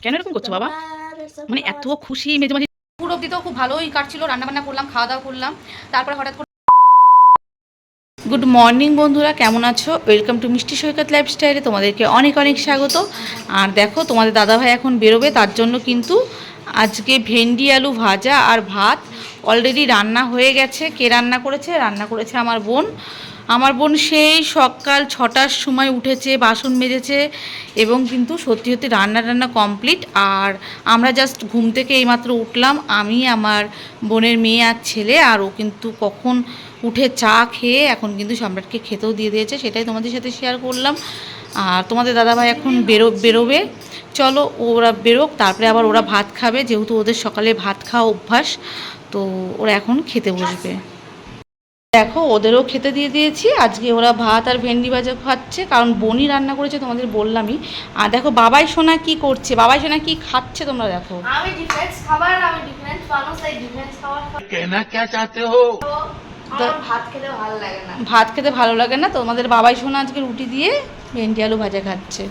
কেন এরকম করছো বাবা? মানে এত খুশি মেজে মাঝে পুরো অব্দি তো খুব ভালোই কাটছিল, রান্নাবান্না করলাম, খাওয়া দাওয়া করলাম, তারপরে হঠাৎ করে গুড মর্নিং বন্ধুরা, কেমন আছো? ওয়েলকাম টু মিষ্টি সৈকত লাইফস্টাইলে তোমাদেরকে অনেক অনেক স্বাগত। আর দেখো তোমাদের দাদাভাই এখন বেরোবে, তার জন্য কিন্তু আজকে ভেন্ডি আলু ভাজা আর ভাত অলরেডি রান্না হয়ে গেছে। কে রান্না করেছে? রান্না করেছে আমার বোন। আমার বোন সেই সকাল 6টার সময় উঠেছে, বাসন মেজেছে এবং কিন্তু সত্যি সত্যি রান্না কমপ্লিট। আর আমরা জাস্ট ঘুম থেকে এইমাত্র উঠলাম, আমি, আমার বোনের মেয়ে আর ছেলে। আর ও কিন্তু কখন উঠে চা খেয়ে এখন কিন্তু সম্রাটকে খেতেও দিয়ে দিয়েছে, সেটাই তোমাদের সাথে শেয়ার করলাম। আর তোমাদের দাদাভাই এখন বেরোবে। চলো ওরা বেরোক, তারপরে আবার ওরা ভাত খাবে, যেহেতু ওদের সকালে ভাত খাওয়া অভ্যাস, তো ওরা এখন খেতে বসবে। দেখো ওদেরও খেতে দিয়ে দিয়েছি। আজকে ওরা ভাত আর ভেন্ডি ভাজা খাচ্ছে, কারণ বোনই রান্না করেছে, তোমাদের বললামই। আর দেখো বাবাই সোনা কি করছে, বাবাই সোনা কি খাচ্ছে তোমরা দেখো। আমি ডিফারেন্স খাবার, আমি ডিফারেন্স মানুষ, তাই ডিফারেন্স খাবার कहना क्या चाहते हो? আমার ভাত খেতে ভালো লাগে না। ভাত খেতে ভালো লাগে না, তোমাদের বাবাই সোনা আজকে রুটি দিয়ে ভেন্ডি আলু ভাজা খাচ্ছে।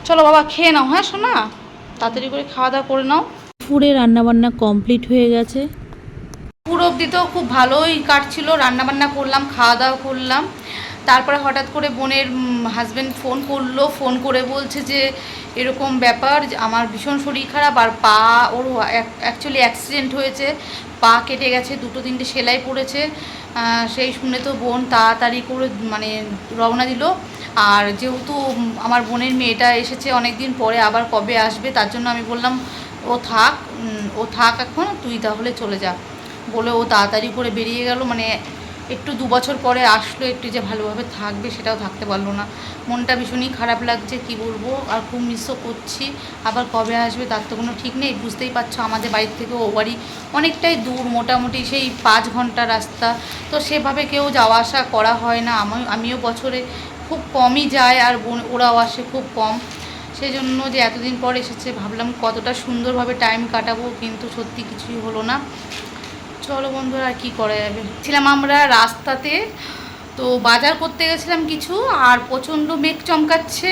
চলো বাবা খেয়ে নাও, হ্যাঁ সোনা, তাড়াতাড়ি করে খাওয়া দাওয়া করে নাও। দুপুরে রান্নাবান্না কমপ্লিট হয়ে গেছে। পুরো অবধি তো খুব ভালোই কাটছিল, রান্নাবান্না করলাম, খাওয়া দাওয়া করলাম। তারপরে হঠাৎ করে বোনের হাজব্যান্ড ফোন করলো, ফোন করে বলছে যে এরকম ব্যাপার, আমার ভীষণ শরীর খারাপ, আর পা ওর অ্যাকচুয়ালি অ্যাক্সিডেন্ট হয়েছে, পা কেটে গেছে, 2-3টে সেলাই পড়েছে। সেই শুনে তো বোন তাড়াতাড়ি করে মানে রওনা দিল। আর যেহেতু আমার বোনের মেয়েটা এসেছে অনেক দিন পরে, আবার কবে আসবে, তার জন্য আমি বললাম ও থাক এখন, তুই তাহলে চলে যা বলে ও তাড়াতাড়ি করে বেরিয়ে গেল। মানে একটু 2 বছর পরে আসলো, একটু যে ভালোভাবে থাকবে সেটাও থাকতে পারলো না। মনটা ভীষণই খারাপ লাগছে, কি বলবো। আর খুব মিসও করছি, আবার কবে আসবে তার তো কোনো ঠিক নেই। বুঝতেই পারছো আমাদের বাড়ির থেকে ও বাড়ি অনেকটাই দূর, মোটামুটি সেই 5 ঘন্টা রাস্তা, তো সেভাবে কেউ যাওয়া আসা করা হয় না। আমিও বছরে খুব কমই যাই, আর ওরাও আসে খুব কম। সেই জন্য যে এতদিন পর এসেছে, ভাবলাম কতটা সুন্দরভাবে টাইম কাটাবো, কিন্তু সত্যি কিছুই হলো না। চলো বন্ধুরা, আর কী করা যাবে। ছিলাম আমরা রাস্তাতে, তো বাজার করতে গেছিলাম কিছু, আর প্রচণ্ড মেঘ চমকাচ্ছে,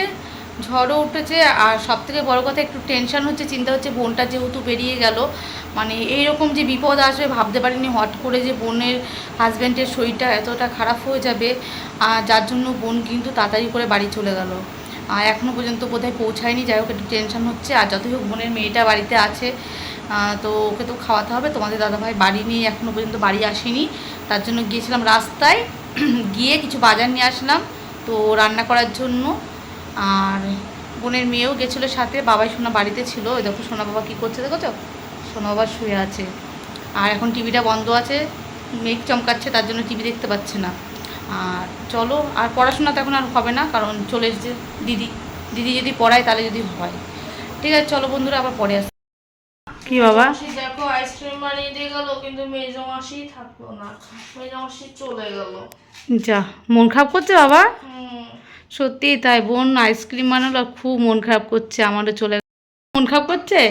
ঝড়ও উঠেছে। আর সবথেকে বড় কথা, একটু টেনশন হচ্ছে, চিন্তা হচ্ছে, বোনটা যেহেতু বেরিয়ে গেল, মানে এইরকম যে বিপদ আসবে ভাবতে পারিনি। হট করে যে বোনের হাজব্যান্ডের শরীরটা এতটা খারাপ হয়ে যাবে, যার জন্য বোন কিন্তু তাড়াতাড়ি করে বাড়ি চলে গেল। আর এখনও পর্যন্ত বোধহয় পৌঁছায়নি। যাই হোক, একটু টেনশন হচ্ছে। আর যতই হোক বোনের মেয়েটা বাড়িতে আছে, তো ওকে তো খাওয়াতে হবে। তোমাদের দাদাভাই বাড়ি নিয়ে এখনও পর্যন্ত বাড়ি আসেনি, তার জন্য গিয়েছিলাম রাস্তায়, গিয়ে কিছু বাজার নিয়ে আসলাম তো রান্না করার জন্য। আর বোনের মেয়েও গেছিলো সাথে, বাবাই সোনা বাড়িতে ছিল। ওই দেখো সোনা বাবা কী করছে, দেখো তো, সোনা বাবা শুয়ে আছে। আর এখন টিভিটা বন্ধ আছে, মেঘ চমকাচ্ছে, তার জন্য টিভি দেখতে পাচ্ছে না। আর চলো, আর পড়াশোনা তো এখন আর হবে না, কারণ চলে এসেছে দিদি যদি পড়ায় তাহলে যদি হয়। ঠিক আছে চলো বন্ধুরা, আবার পরে আসি। কি বাবা? দেখো আইসক্রিম বানিয়ে দিয়ে গেল, কিন্তু মেজো মাসি থাকলো না, মেজো মাসি চলে গেল। যা, মন খারাপ করছে বাবা? সত্যিই তাই, বোন আইসক্রিম বানালো, খুব মন খারাপ করছে, আমারও চলে মন খারাপ করছে।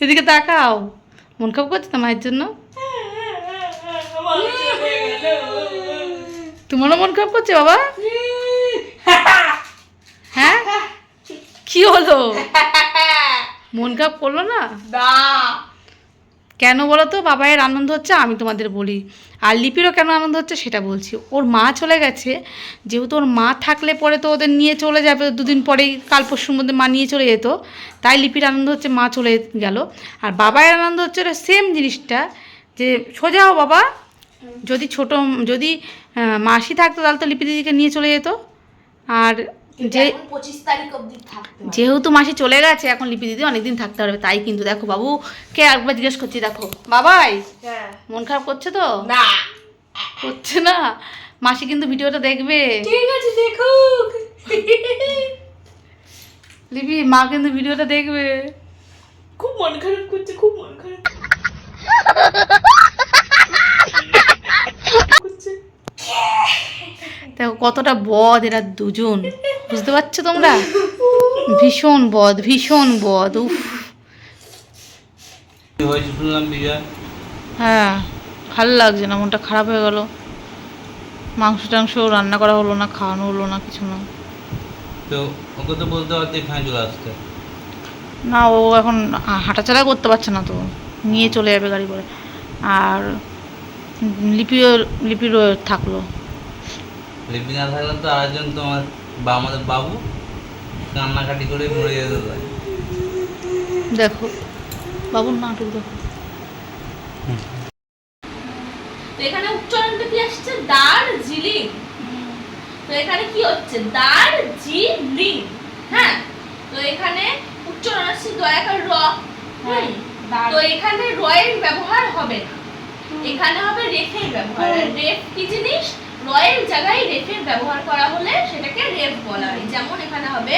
এদিকে তাকাও, মন খারাপ করছে তো মায়ের জন্য? তোমারও মন খারাপ করছে বাবা? হ্যাঁ, কি হলো, মন খারাপ করলো না? কেন বলো তো? বাবাইয়ের আনন্দ হচ্ছে, আমি তোমাদের বলি। আর লিপিরও কেন আনন্দ হচ্ছে সেটা বলছি। ওর মা চলে গেছে, যেহেতু ওর মা থাকলে পরে তো ওদের নিয়ে চলে যাবে, 2 দিন পরেই, কাল পরশুর মধ্যে মা নিয়ে চলে যেত। তাই লিপির আনন্দ হচ্ছে মা চলে গেল। আর বাবাইয়ের আনন্দ হচ্ছে ওটা সেম জিনিসটা, যে সোজা হও বাবা, যদি মাসি থাকতো তাহলে তো লিপি দিদিকে নিয়ে চলে যেত। আর যে 25 তারিখ অবধি থাকতে হবে। যেহেতু মাসি চলে গেছে, এখন লিপি দিদি অনেকদিন থাকতে পারবে। তাই কিন্তু দেখো বাবু কে, একবার জিজ্ঞেস করছি, দেখো বাবাই মন খারাপ করছে তো? না, করছে না। মাসি কিন্তু ভিডিওটা দেখবে। ঠিক আছে দেখুক। লিপি, মা কিন্তু ভিডিওটা দেখবে। খুব মন খারাপ করছে, খুব মন খারাপ করছে। দেখো কতটা বদ এরা দুজন, বুঝতে পারছো তোমরা? ভীষণ বদ, ভীষণ বদ। উফ, হ্যাঁ, ভালো লাগছে না, মনটা খারাপ হয়ে গেল। মাংস টাংস রান্না করা হলো না, খাওয়ানো হলো না, কিছু না। তো ওকে তো বলতে পারতে এখানে চলে আসতে। না, ও এখন হাঁটাচলা করতে পারছে না, তো নিয়ে চলে যাবে গাড়ি করে। আর লিপিরও থাকলো। লিপি না থাকলে তো আরেকজন তোমার বা আমাদের বাবু কান্নাকাটি করে মরে যেতে পারে। দেখো বাবুর নাটক দেখো। তো এখানে উচ্চারণটা কি আসছে? দার্জিলিং। তো এখানে কি হচ্ছে? দার্জিলিং। হ্যাঁ, তো এখানে উচ্চারণ আসছে দয়াকার র। তো এখানে র এর ব্যবহার হবে না, এখানে হবে রেফের ব্যবহার। রেফ কি জিনিস? র এর জায়গায় রেফের ব্যবহার করা হলে সেটাকে রেফ বলা হয়। যেমন এখানে হবে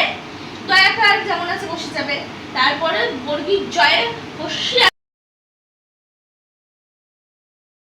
দয়াকার, যেমন আছে বসে যাবে, তারপরে বর্গীর জয়ে বসিয়া